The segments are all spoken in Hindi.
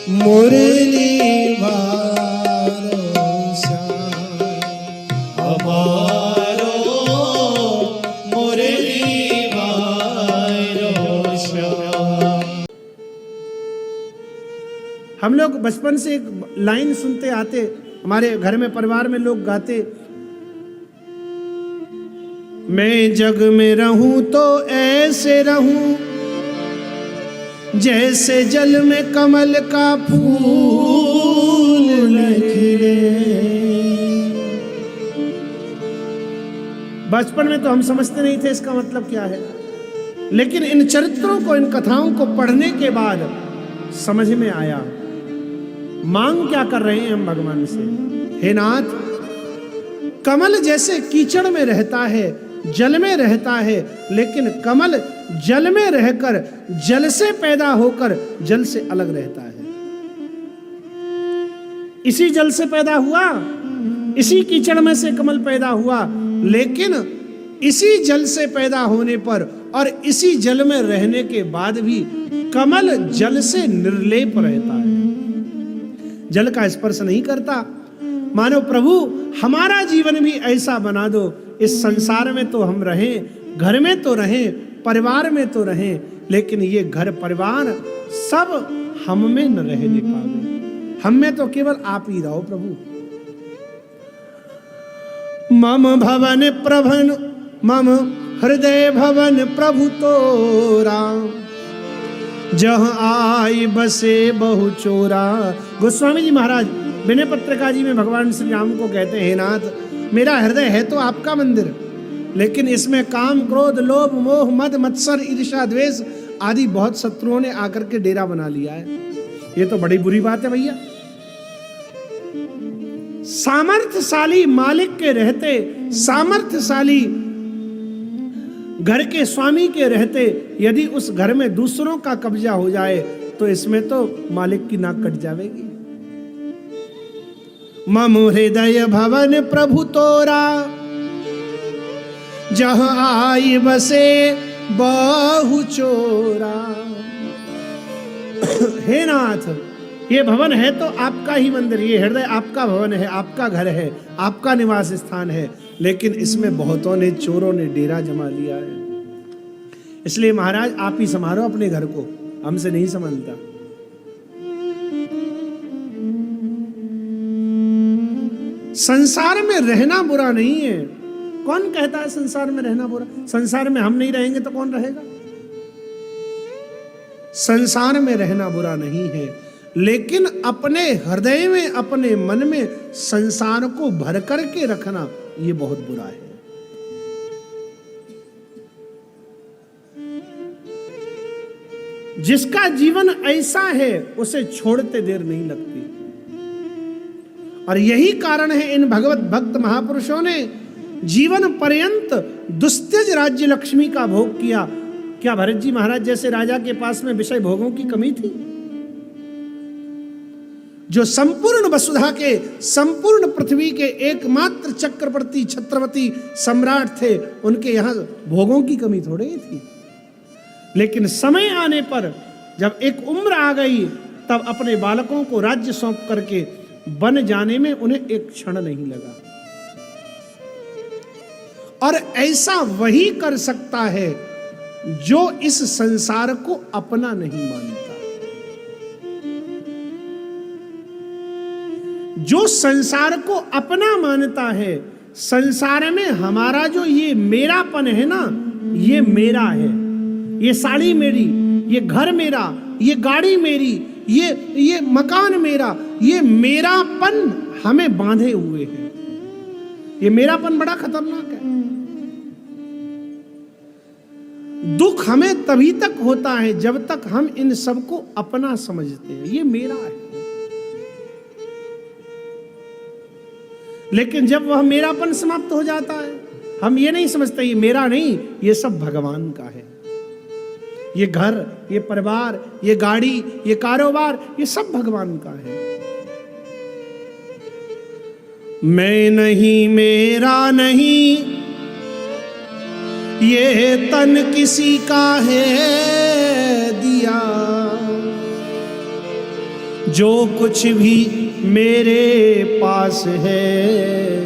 मुरली वारो श्याम हमारो मुरली वारो श्याम। हम लोग बचपन से एक लाइन सुनते आते, हमारे घर में परिवार में लोग गाते, मैं जग में रहूं तो ऐसे रहूं जैसे जल में कमल का फूल खिले। बचपन में तो हम समझते नहीं थे इसका मतलब क्या है, लेकिन इन चरित्रों को, इन कथाओं को पढ़ने के बाद समझ में आया। मांग क्या कर रहे हैं हम भगवान से? हे नाथ, कमल जैसे कीचड़ में रहता है, जल में रहता है, लेकिन कमल जल में रहकर जल से पैदा होकर जल से अलग रहता है। इसी जल से पैदा हुआ, इसी कीचड़ में से कमल पैदा हुआ, लेकिन इसी जल से पैदा होने पर और इसी जल में रहने के बाद भी कमल जल से निर्लेप रहता है, जल का स्पर्श नहीं करता। मानो प्रभु हमारा जीवन भी ऐसा बना दो, इस संसार में तो हम रहें, घर में तो रहें, परिवार में तो रहें, लेकिन ये घर परिवार सब हम में न रहने पावे, हम में तो केवल आप ही रहो प्रभु। मम भवन प्रभन मम हृदय भवन प्रभु तोरा, जहाँ आई बसे बहु चोरा। गोस्वामी जी महाराज विनय पत्रिका जी में भगवान श्री राम को कहते हैं, नाथ मेरा हृदय है तो आपका मंदिर, लेकिन इसमें काम क्रोध लोभ मोह मद मत्सर ईर्ष्या द्वेष आदि बहुत शत्रुओं ने आकर के डेरा बना लिया है। ये तो बड़ी बुरी बात है भैया। सामर्थ्यशाली मालिक के रहते, सामर्थ्यशाली घर के स्वामी के रहते यदि उस घर में दूसरों का कब्जा हो जाए तो इसमें तो मालिक की नाक कट जाएगी। मम हृदय भवन प्रभु तोरा, जहाँ आई बसे बहु चोरा। हे नाथ, ये भवन है तो आपका ही मंदिर, ये हृदय आपका भवन है, आपका घर है, आपका निवास स्थान है, लेकिन इसमें बहुतों ने, चोरों ने डेरा जमा लिया है। इसलिए महाराज आप ही संभालो अपने घर को, हमसे नहीं संभलता। संसार में रहना बुरा नहीं है। कौन कहता है संसार में रहना बुरा? संसार में हम नहीं रहेंगे तो कौन रहेगा? संसार में रहना बुरा नहीं है, लेकिन अपने हृदय में, अपने मन में संसार को भर करके रखना ये बहुत बुरा है। जिसका जीवन ऐसा है उसे छोड़ते देर नहीं लगती, और यही कारण है इन भगवत भक्त महापुरुषों ने जीवन पर्यंत दुस्त्यज राज्य लक्ष्मी का भोग किया। क्या भरत जी महाराज जैसे राजा के पास में विषय भोगों की कमी थी? जो संपूर्ण वसुधा के, संपूर्ण पृथ्वी के एकमात्र चक्रवर्ती छत्रपति सम्राट थे, उनके यहां भोगों की कमी थोड़ी ही थी। लेकिन समय आने पर जब एक उम्र आ गई, तब अपने बालकों को राज्य सौंप करके बन जाने में उन्हें एक क्षण नहीं लगा। और ऐसा वही कर सकता है जो इस संसार को अपना नहीं मानता। जो संसार को अपना मानता है, संसार में हमारा जो ये मेरापन है ना, ये मेरा है, ये साड़ी मेरी, ये घर मेरा, ये गाड़ी मेरी, ये मकान मेरा, ये मेरापन हमें बांधे हुए है। ये मेरापन बड़ा खतरनाक है। दुख हमें तभी तक होता है जब तक हम इन सबको अपना समझते हैं, ये मेरा है। लेकिन जब वह मेरापन समाप्त हो जाता है, हम ये नहीं समझते ये मेरा नहीं, ये सब भगवान का है। ये घर, ये परिवार, ये गाड़ी, ये कारोबार, ये सब भगवान का है। मैं नहीं, मेरा नहीं, ये तन किसी का है दिया, जो कुछ भी मेरे पास है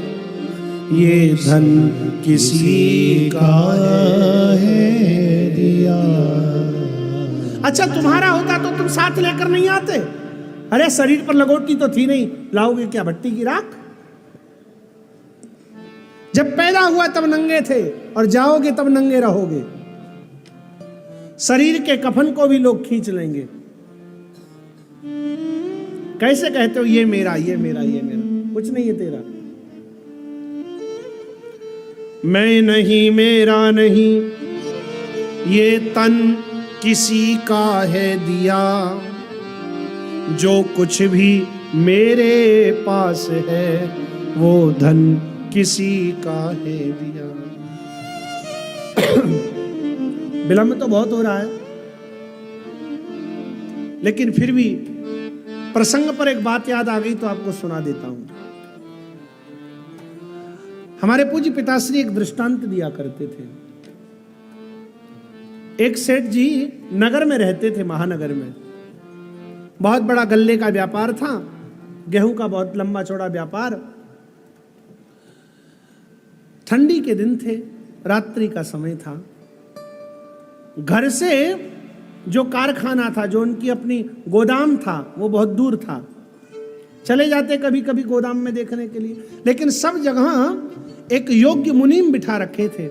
ये धन किसी का है दिया। अच्छा तुम्हारा होता तो तुम साथ लेकर नहीं आते? अरे शरीर पर लगोटी तो थी नहीं, लाओगे क्या भट्टी की राख? जब पैदा हुआ तब नंगे थे और जाओगे तब नंगे रहोगे। शरीर के कफन को भी लोग खींच लेंगे। कैसे कहते हो ये मेरा, ये मेरा, ये मेरा? कुछ नहीं है तेरा। मैं नहीं, मेरा नहीं, ये तन किसी का है दिया। जो कुछ भी मेरे पास है वो धन किसी का है दिया। विलंब तो बहुत हो रहा है, लेकिन फिर भी प्रसंग पर एक बात याद आ गई तो आपको सुना देता हूं। हमारे पूज्य पिताश्री एक दृष्टांत दिया करते थे। एक सेठ जी नगर में रहते थे, महानगर में। बहुत बड़ा गल्ले का व्यापार था, गेहूं का बहुत लंबा चौड़ा व्यापार। ठंडी के दिन थे, रात्रि का समय था। घर से जो कारखाना था, जो उनकी अपनी गोदाम था, वो बहुत दूर था। चले जाते कभी कभी गोदाम में देखने के लिए, लेकिन सब जगह एक योग्य मुनीम बिठा रखे थे।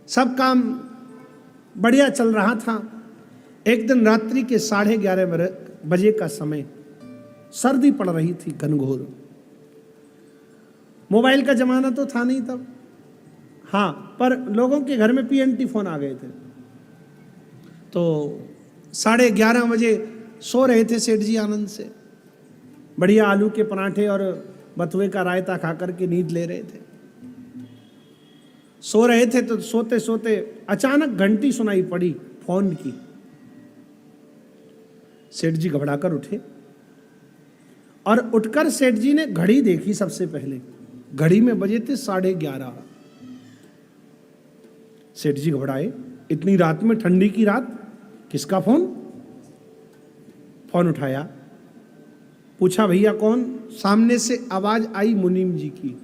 सब काम बढ़िया चल रहा था। एक दिन रात्रि के 11:30 बजे का समय, सर्दी पड़ रही थी घनघोर। मोबाइल का जमाना तो था नहीं तब, हाँ, पर लोगों के घर में PNT फोन आ गए थे। तो 11:30 बजे सो रहे थे सेठ जी आनंद से। बढ़िया आलू के पराठे और बथुए का रायता खा करके नींद ले रहे थे। सो रहे थे तो सोते सोते अचानक घंटी सुनाई पड़ी फोन की। सेठ जी घबराकर उठे और उठकर सेठ जी ने घड़ी देखी। सबसे पहले घड़ी में बजे थे 11:30। सेठ जी घबराए, इतनी रात में, ठंडी की रात, किसका फोन? फोन उठाया, पूछा भैया कौन? सामने से आवाज आई मुनीम जी की।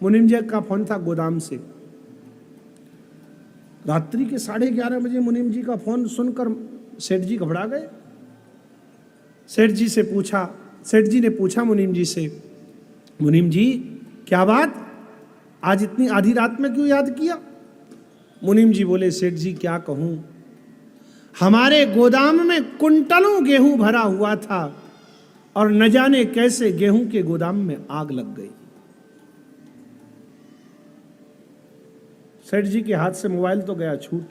मुनीम जी का फोन था गोदाम से। रात्रि के 11:30 बजे मुनीम जी का फोन सुनकर सेठ जी घबरा गए। सेठ जी से पूछा, सेठ जी ने पूछा मुनीम जी से, मुनीम जी क्या बात, आज इतनी आधी रात में क्यों याद किया? मुनीम जी बोले, सेठ जी क्या कहूं, हमारे गोदाम में कुंटलों गेहूं भरा हुआ था और न जाने कैसे गेहूं के गोदाम में आग लग गई। सेठ जी के हाथ से मोबाइल तो गया छूट,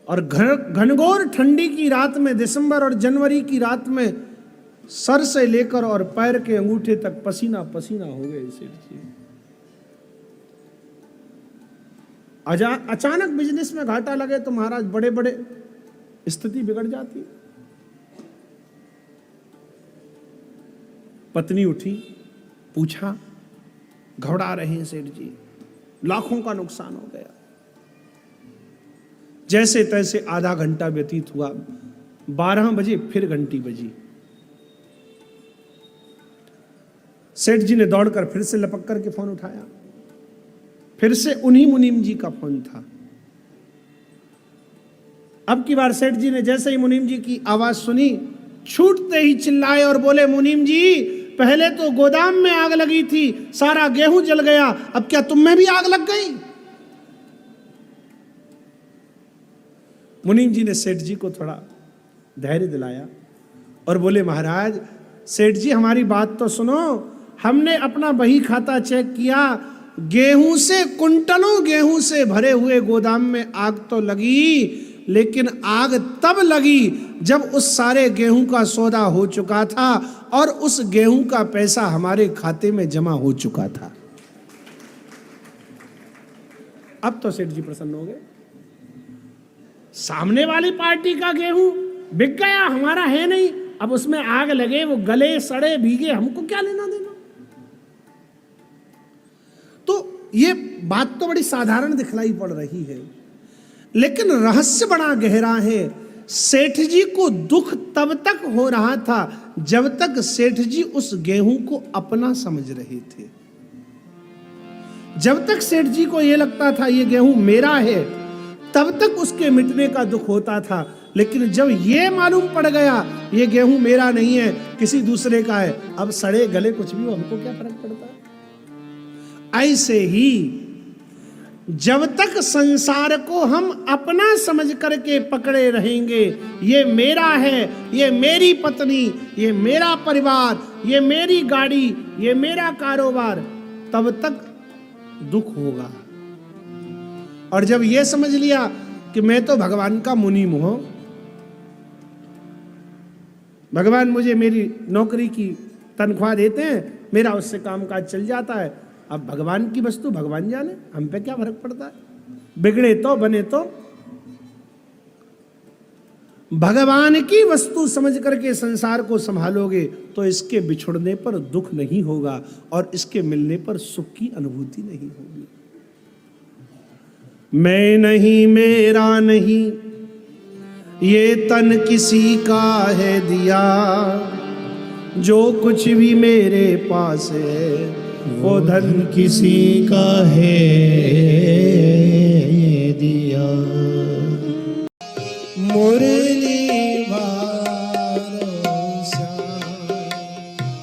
और घनघोर ठंडी की रात में, दिसंबर और जनवरी की रात में, सर से लेकर और पैर के अंगूठे तक पसीना पसीना हो गए सेठ जी। अचानक बिजनेस में घाटा लगे तो महाराज बड़े बड़े स्थिति बिगड़ जाती। पत्नी उठी, पूछा, घबरा रहे हैं सेठ जी, लाखों का नुकसान हो गया। जैसे तैसे आधा घंटा व्यतीत हुआ, 12 बजे फिर घंटी बजी। सेठ जी ने दौड़कर फिर से लपक करके फोन उठाया। फिर से उन्हीं मुनीम जी का फोन था। अब की बार सेठ जी ने जैसे ही मुनीम जी की आवाज सुनी, छूटते ही चिल्लाए और बोले, मुनीम जी पहले तो गोदाम में आग लगी थी, सारा गेहूं जल गया, अब क्या तुम में भी आग लग गई? मुनीम जी ने सेठ जी को थोड़ा धैर्य दिलाया और बोले, महाराज सेठ जी हमारी बात तो सुनो, हमने अपना बही खाता चेक किया, गेहूं से, कुंटलों गेहूं से भरे हुए गोदाम में आग तो लगी, लेकिन आग तब लगी जब उस सारे गेहूं का सौदा हो चुका था और उस गेहूं का पैसा हमारे खाते में जमा हो चुका था। अब तो सेठ जी प्रसन्न हो गए। सामने वाली पार्टी का गेहूं बिक गया, हमारा है नहीं, अब उसमें आग लगे, वो गले सड़े भीगे, हमको क्या लेना देना। तो ये बात तो बड़ी साधारण दिखलाई पड़ रही है, लेकिन रहस्य बड़ा गहरा है। सेठ जी को दुख तब तक हो रहा था जब तक सेठ जी उस गेहूं को अपना समझ रहे थे। जब तक सेठ जी को यह लगता था ये गेहूं मेरा है, तब तक उसके मिटने का दुख होता था। लेकिन जब यह मालूम पड़ गया ये गेहूं मेरा नहीं है, किसी दूसरे का है, अब सड़े गले कुछ भी हो, हमको क्या फर्क पड़ता है। ऐसे ही जब तक संसार को हम अपना समझ करके पकड़े रहेंगे, ये मेरा है, ये मेरी पत्नी, ये मेरा परिवार, ये मेरी गाड़ी, ये मेरा कारोबार, तब तक दुख होगा। और जब ये समझ लिया कि मैं तो भगवान का मुनीम हूं, भगवान मुझे मेरी नौकरी की तनख्वाह देते हैं, मेरा उससे कामकाज चल जाता है, अब भगवान की वस्तु भगवान जाने, हम पे क्या फर्क पड़ता है। बिगड़े तो बने तो भगवान की वस्तु समझ करके संसार को संभालोगे तो इसके बिछुड़ने पर दुख नहीं होगा और इसके मिलने पर सुख की अनुभूति नहीं होगी। मैं नहीं, मेरा नहीं, ये तन किसी का है दिया, जो कुछ भी मेरे पास है वो धन किसी का है